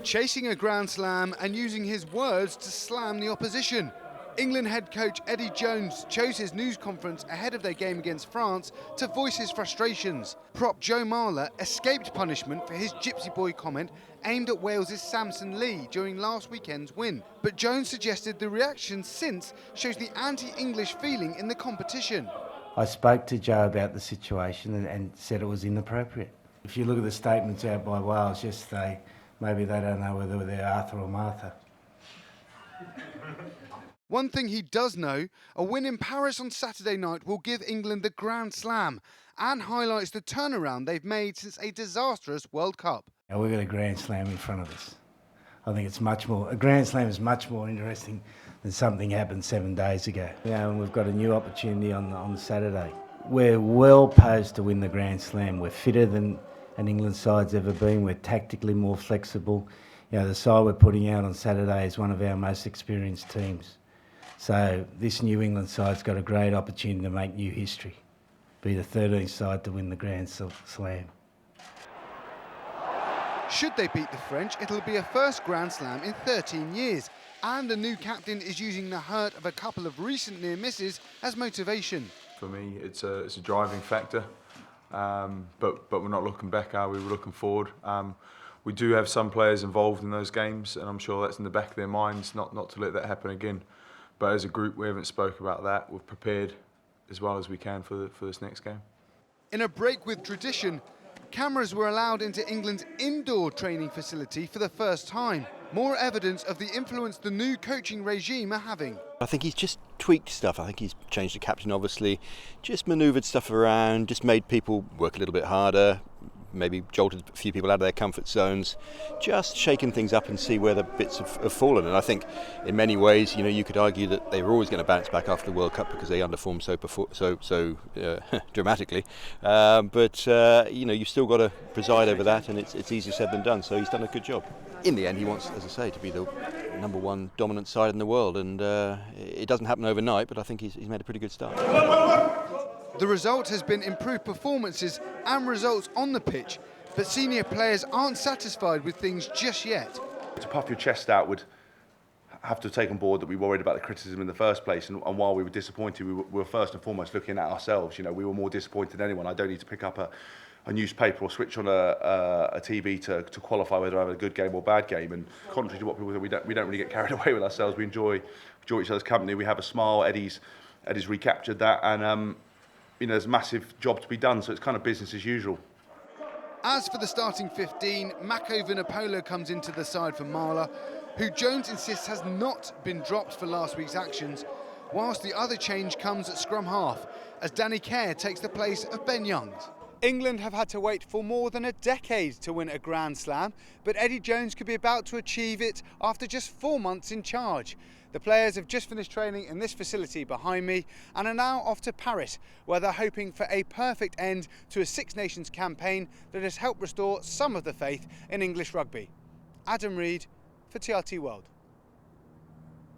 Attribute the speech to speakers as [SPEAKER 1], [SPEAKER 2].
[SPEAKER 1] Chasing a Grand Slam and using his words to slam the opposition. England head coach Eddie Jones chose his news conference ahead of their game against France to voice his frustrations. Prop Joe Marler escaped punishment for his Gypsy Boy comment aimed at Wales's Samson Lee during last weekend's win. But Jones suggested the reaction since shows the anti-English feeling in the competition.
[SPEAKER 2] I spoke to Joe about the situation and said it was inappropriate. If you look at the statements out by Wales yesterday, maybe they don't know whether they're Arthur or Martha.
[SPEAKER 1] One thing he does know, a win in Paris on Saturday night will give England the Grand Slam and highlights the turnaround they've made since a disastrous World Cup.
[SPEAKER 2] Now we've got a Grand Slam in front of us. I think it's a Grand Slam is much more interesting than something happened 7 days ago. And we've got a new opportunity on Saturday. We're well posed to win the Grand Slam. We're fitter than an England side's ever been. We're tactically more flexible. The side we're putting out on Saturday is one of our most experienced teams. So this New England side's got a great opportunity to make new history, be the 13th side to win the Grand Slam.
[SPEAKER 1] Should they beat the French, it'll be a first Grand Slam in 13 years. And the new captain is using the hurt of a couple of recent near misses as motivation.
[SPEAKER 3] For me, it's a driving factor, but we're not looking back, are we? We're looking forward. We do have some players involved in those games, and I'm sure that's in the back of their minds, not to let that happen again. But as a group, we haven't spoke about that. We've prepared as well as we can for this next game.
[SPEAKER 1] In a break with tradition, cameras were allowed into England's indoor training facility for the first time. More evidence of the influence the new coaching regime are having.
[SPEAKER 4] I think he's just tweaked stuff. I think he's changed the captain, obviously, just manoeuvred stuff around, just made people work a little bit harder, maybe jolted a few people out of their comfort zones, just shaking things up and see where the bits have fallen. And I think in many ways, you could argue that they were always going to bounce back after the World Cup because they underperformed so dramatically. But you've still got to preside over that, and it's easier said than done. So he's done a good job. In the end, he wants, as I say, to be the number one dominant side in the world, and it doesn't happen overnight, but I think he's made a pretty good start.
[SPEAKER 1] The result has been improved performances and results on the pitch, but senior players aren't satisfied with things just yet.
[SPEAKER 5] To puff your chest out would have to take on board that we worried about the criticism in the first place, and while we were disappointed, we were first and foremost looking at ourselves. We were more disappointed than anyone. I don't need to pick up a newspaper or switch on a TV to qualify whether I have a good game or bad game. And contrary to what people say, we don't really get carried away with ourselves. We enjoy each other's company. We have a smile. Eddie's recaptured that, and there's a massive job to be done, so it's kind of business as usual.
[SPEAKER 1] As for the starting 15, Mako Vunipola comes into the side for Marler, who Jones insists has not been dropped for last week's actions, whilst the other change comes at scrum half, as Danny Kerr takes the place of Ben Youngs. England have had to wait for more than a decade to win a Grand Slam, but Eddie Jones could be about to achieve it after just 4 months in charge. The players have just finished training in this facility behind me and are now off to Paris, where they're hoping for a perfect end to a Six Nations campaign that has helped restore some of the faith in English rugby. Adam Reed for TRT World.